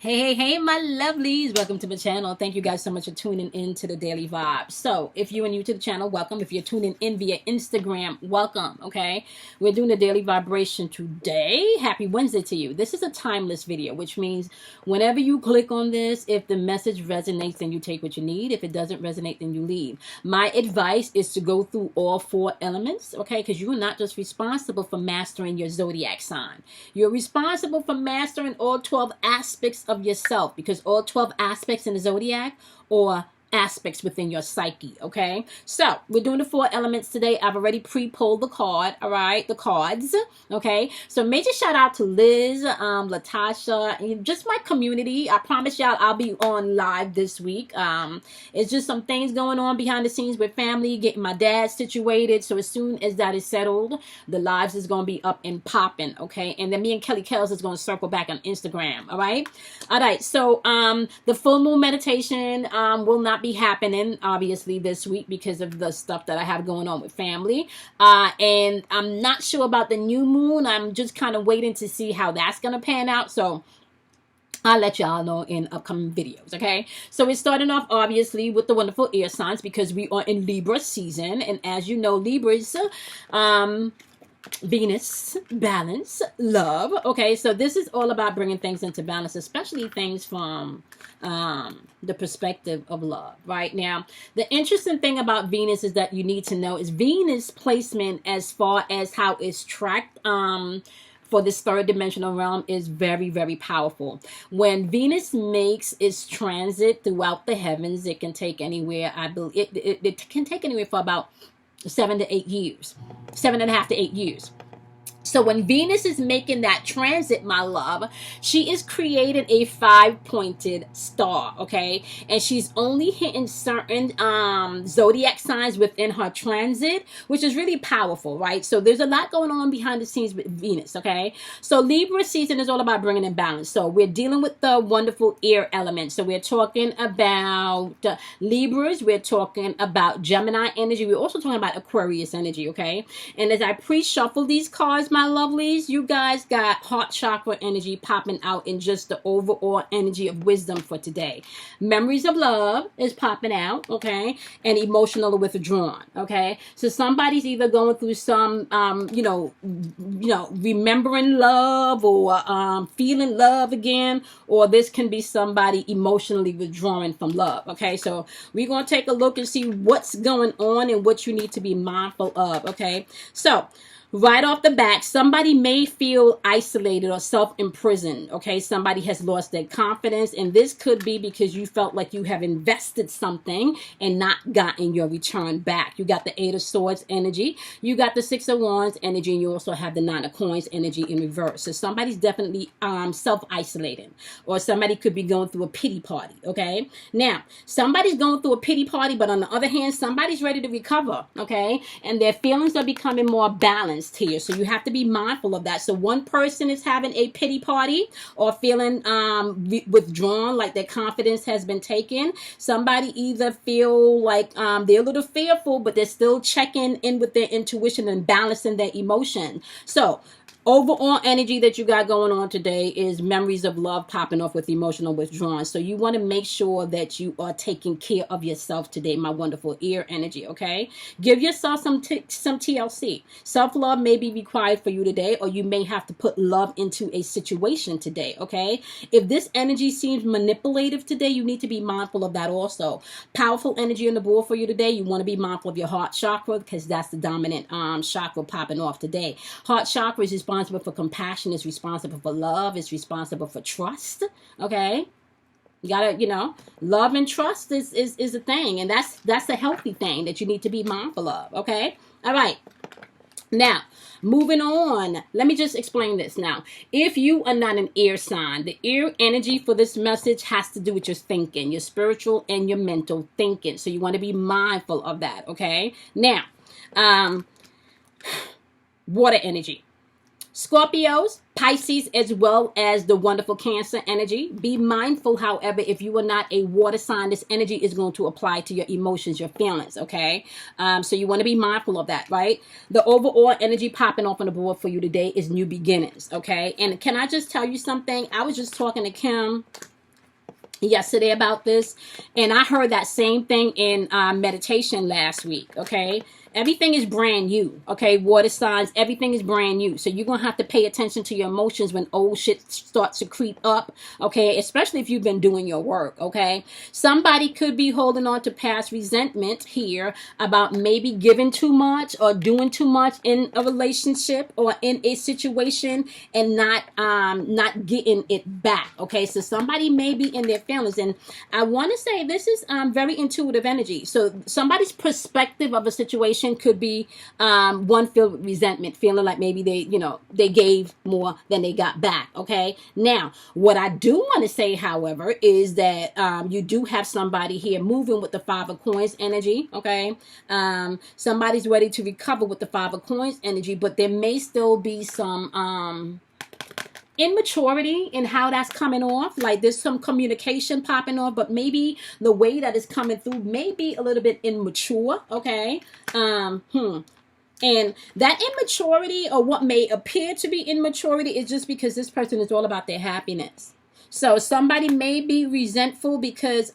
Hey, my lovelies. Welcome to my channel. Thank you guys so much for tuning in to the Daily Vibe. So, if you are new to the channel, welcome. If you're tuning in via Instagram, welcome, okay? We're doing the Daily Vibration today. Happy Wednesday to you. This is a timeless video, which means whenever you click on this, if the message resonates, then you take what you need. If it doesn't resonate, then you leave. My advice is to go through all 4 elements, okay? Because you are not just responsible for mastering your zodiac sign. You're responsible for mastering all 12 aspects of yourself, because all 12 aspects in the zodiac or aspects within your psyche, okay? So we're doing the 4 elements today. I've already pre-pulled the card, all right, the cards, okay? So major shout out to Liz, Latasha, and just my community. I promise y'all I'll be on live this week. It's just some things going on behind the scenes with family, getting my dad situated. So as soon as that is settled, the lives is going to be up and popping, okay? And then me and Kelly Kells is going to circle back on Instagram, all right? All right, so the full moon meditation will not be happening obviously this week because of the stuff that I have going on with family, and I'm not sure about the new moon. I'm just kind of waiting to see how that's gonna pan out, so I'll let y'all know in upcoming videos, okay? So we're starting off, obviously, with the wonderful air signs because we are in Libra season. And as you know, Libras, Venus, balance, love. Okay, so this is all about bringing things into balance, especially things from the perspective of love. Right now, the interesting thing about Venus is that you need to know is Venus placement as far as how it's tracked for this third dimensional realm is very, very powerful. When Venus makes its transit throughout the heavens, it can take anywhere, I believe, it can take anywhere for about 7 to 8 years, 7.5 to 8 years. So when Venus is making that transit, my love, she is creating a 5-pointed star, okay? And she's only hitting certain zodiac signs within her transit, which is really powerful, right? So there's a lot going on behind the scenes with Venus, okay? So Libra season is all about bringing in balance. So we're dealing with the wonderful air element. So we're talking about Libras. We're talking about Gemini energy. We're also talking about Aquarius energy, okay? And as I pre-shuffle these cards, my lovelies, you guys got heart chakra energy popping out in just the overall energy of wisdom for today. Memories of love is popping out, okay? And emotional withdrawn, okay? So somebody's either going through some, remembering love or feeling love again, or this can be somebody emotionally withdrawing from love, okay? So we're going to take a look and see what's going on and what you need to be mindful of, okay? So right off the bat, somebody may feel isolated or self-imprisoned, okay? Somebody has lost their confidence, and this could be because you felt like you have invested something and not gotten your return back. You got the 8 of Swords energy, you got the 6 of Wands energy, and you also have the 9 of Coins energy in reverse. So somebody's definitely self-isolating, or somebody could be going through a pity party, okay? Now, somebody's going through a pity party, but on the other hand, somebody's ready to recover, okay? And their feelings are becoming more balanced here, so you have to be mindful of that. So one person is having a pity party or feeling withdrawn, like their confidence has been taken. Somebody either feel like they're a little fearful, but they're still checking in with their intuition and balancing their emotion. So overall energy that you got going on today is memories of love popping off with emotional withdrawal. So you want to make sure that you are taking care of yourself today, my wonderful air energy, okay? Give yourself some TLC. Self-love may be required for you today, or you may have to put love into a situation today, okay? If this energy seems manipulative today, you need to be mindful of that also. Powerful energy on the board for you today. You want to be mindful of your heart chakra because that's the dominant chakra popping off today. Heart chakra is responsible for compassion, is responsible for love, is responsible for trust, okay? You gotta, love and trust is a thing, and that's a healthy thing that you need to be mindful of, okay? All right. Now, moving on, let me just explain this now. If you are not an air sign, the air energy for this message has to do with your thinking, your spiritual and your mental thinking. So you want to be mindful of that, okay? Now, water energy. Scorpios, Pisces, as well as the wonderful Cancer energy. Be mindful, however, if you are not a water sign, this energy is going to apply to your emotions, your feelings, okay? So you want to be mindful of that, right? The overall energy popping off on the board for you today is new beginnings, okay? And can I just tell you something? I was just talking to Kim yesterday about this, and I heard that same thing in meditation last week. Okay, everything is brand new. Okay, water signs, everything is brand new, so you're gonna have to pay attention to your emotions when old shit starts to creep up. Okay, especially if you've been doing your work. Okay, somebody could be holding on to past resentment here about maybe giving too much or doing too much in a relationship or in a situation, and not getting it back. Okay, so somebody may be in their feelings, and I want to say this is very intuitive energy. So somebody's perspective of a situation could be one filled with resentment, feeling like maybe they gave more than they got back. Okay, now what I do want to say, however, is that you do have somebody here moving with the Five of Coins energy. Okay, somebody's ready to recover with the Five of Coins energy, but there may still be some immaturity in how that's coming off. Like there's some communication popping off, but maybe the way that is coming through may be a little bit immature. Okay, and that immaturity, or what may appear to be immaturity, is just because this person is all about their happiness. So somebody may be resentful because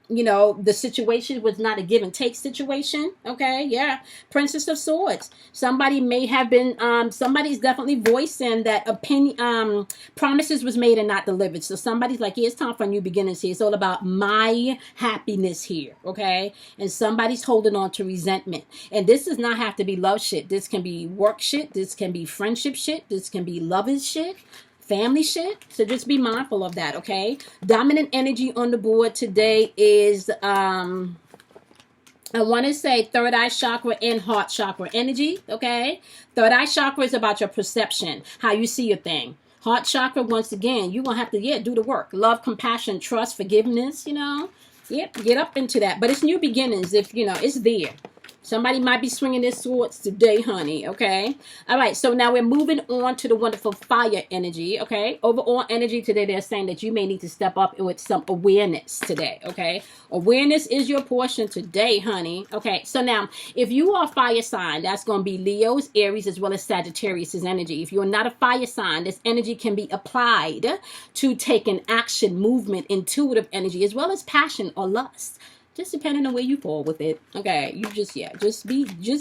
the situation was not a give and take situation. Okay, yeah. Princess of Swords. Somebody may have been somebody's definitely voicing that opinion, promises was made and not delivered. So somebody's like, yeah, it's time for new beginnings here. It's all about my happiness here. Okay, and somebody's holding on to resentment, and this does not have to be love shit. This can be work shit. This can be friendship shit. This can be loving shit, family shit. So just be mindful of that. Okay, dominant energy on the board today is I want to say third eye chakra and heart chakra energy. Okay, third eye chakra is about your perception, how you see a thing. Heart chakra, once again, you're gonna have to do the work. Love, compassion, trust, forgiveness. Get up into that. But it's new beginnings. If it's there. Somebody might be swinging their swords today, honey, okay? All right, so now we're moving on to the wonderful fire energy, okay? Overall energy today, they're saying that you may need to step up with some awareness today, okay? Awareness is your portion today, honey. Okay, so now, if you are a fire sign, that's going to be Leo's, Aries, as well as Sagittarius' energy. If you're not a fire sign, this energy can be applied to take an action, movement, intuitive energy, as well as passion or lust. Just depending on where you fall with it. Okay. You just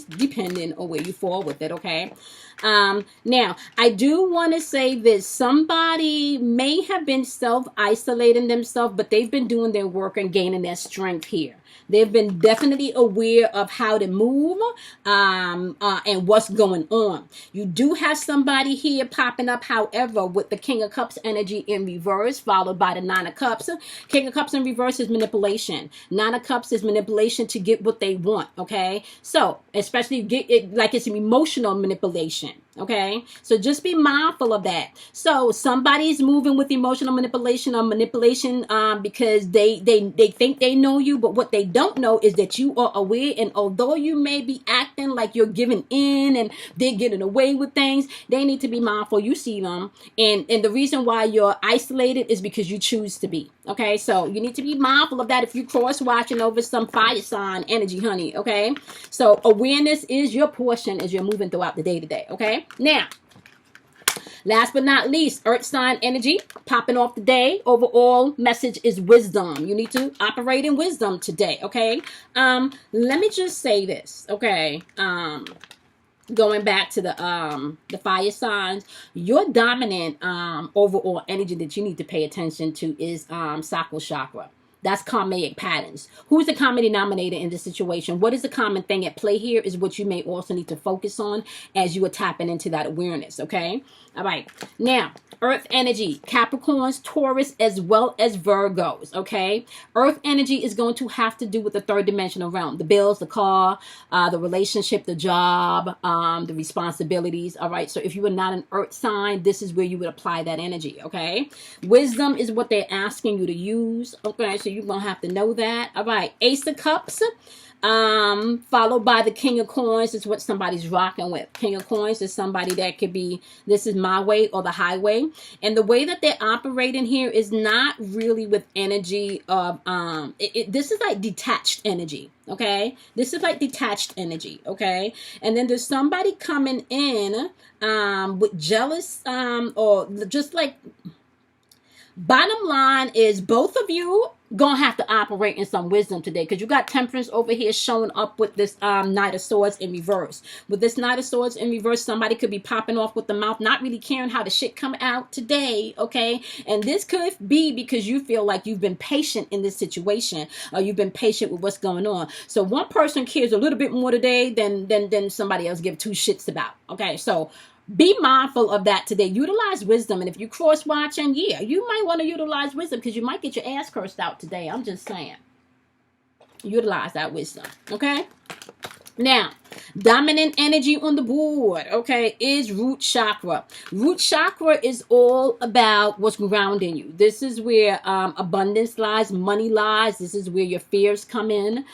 depending on where you fall with it. Okay. Now I do want to say this. Somebody may have been self-isolating themselves, but they've been doing their work and gaining their strength here. They've been definitely aware of how to move and what's going on. You do have somebody here popping up, however, with the King of Cups energy in reverse, followed by the Nine of Cups. King of Cups in reverse is manipulation. Nine of Cups is manipulation to get what they want, okay? So, especially get it like it's an emotional manipulation. Okay, so just be mindful of that. So somebody's moving with emotional manipulation or manipulation because they think they know you, but what they don't know is that you are aware. And although you may be acting like you're giving in and they're getting away with things, they need to be mindful. You see them, and the reason why you're isolated is because you choose to be. Okay, so you need to be mindful of that if you cross watching over some fire sign energy, honey. Okay, so awareness is your portion as you're moving throughout the day today. Okay. Now, last but not least, earth sign energy popping off the day. Overall message is wisdom. You need to operate in wisdom today, okay? Let me just say this, okay? Going back to the fire signs, your dominant overall energy that you need to pay attention to is sacral chakra. That's karmic patterns. Who's the common denominator in this situation? What is the common thing at play here is what you may also need to focus on as you are tapping into that awareness, okay? All right. Now, earth energy, Capricorns, Taurus, as well as Virgos, okay? Earth energy is going to have to do with the third dimensional realm. The bills, the car, the relationship, the job, the responsibilities, all right? So if you are not an earth sign, this is where you would apply that energy, okay? Wisdom is what they're asking you to use, okay? So you're going to have to know that. All right. Ace of Cups, followed by the King of Coins is what somebody's rocking with. King of Coins is somebody that could be, this is my way or the highway. And the way that they're operating here is not really with energy of, this is like detached energy. Okay. This is like detached energy. Okay. And then there's somebody coming in, with jealous, or just like, Bottom line is both of you gonna have to operate in some wisdom today, because you got Temperance over here showing up with this Knight of Swords in reverse. With this Knight of Swords in reverse, somebody could be popping off with the mouth, not really caring how the shit come out today, okay? And this could be because you feel like you've been patient in this situation, or you've been patient with what's going on. So one person cares a little bit more today than somebody else give two shits about, okay? So be mindful of that today. Utilize wisdom. And if you cross watching, yeah, you might want to utilize wisdom, because you might get your ass cursed out today. I'm just saying. Utilize that wisdom. Okay? Now, dominant energy on the board, okay, is root chakra. Root chakra is all about what's grounding you. This is where abundance lies, money lies. This is where your fears come in.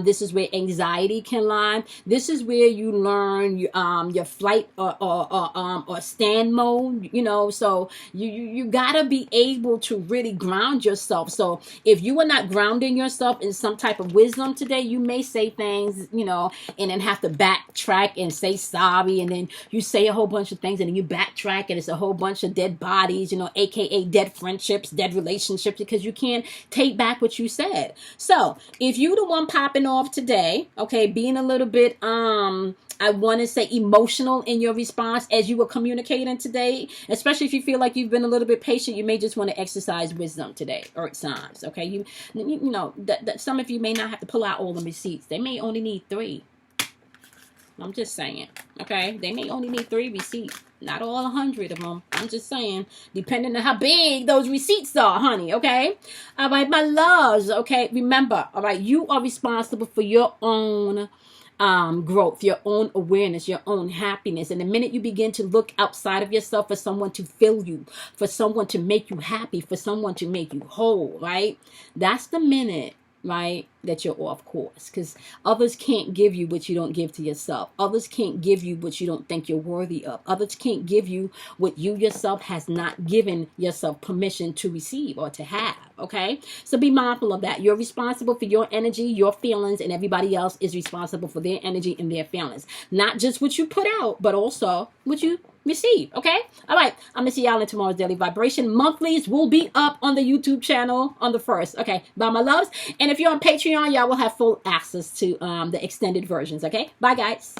This is where anxiety can lie. This is where you learn your flight or stand mode. You know, so you gotta be able to really ground yourself. So if you are not grounding yourself in some type of wisdom today, you may say things, you know, and then have to backtrack and say sorry, and then you say a whole bunch of things, and then you backtrack, and it's a whole bunch of dead bodies, you know, aka dead friendships, dead relationships, because you can't take back what you said. So if you the one popping off today, okay, being a little bit I want to say emotional in your response as you were communicating today, especially if you feel like you've been a little bit patient, you may just want to exercise wisdom today, earth signs, okay? You know, that some of you may not have to pull out all the receipts. They may only need 3. I'm just saying, okay? They may only need 3 receipts, not all 100 of them. I'm just saying, depending on how big those receipts are, honey, okay? All right, my loves, okay? Remember, all right, you are responsible for your own growth, your own awareness, your own happiness. And the minute you begin to look outside of yourself for someone to fill you, for someone to make you happy, for someone to make you whole, right? That's the minute, right, that you're off course, because others can't give you what you don't give to yourself. Others can't give you what you don't think you're worthy of. Others can't give you what you yourself has not given yourself permission to receive or to have, okay? So be mindful of that. You're responsible for your energy, your feelings, and everybody else is responsible for their energy and their feelings. Not just what you put out, but also what you receive, okay? All right, I'm gonna see y'all in tomorrow's daily vibration. Monthlies will be up on the YouTube channel on the 1st, okay? Bye, my loves. And if you're on Patreon, y'all will have full access to the extended versions, okay? Bye, guys.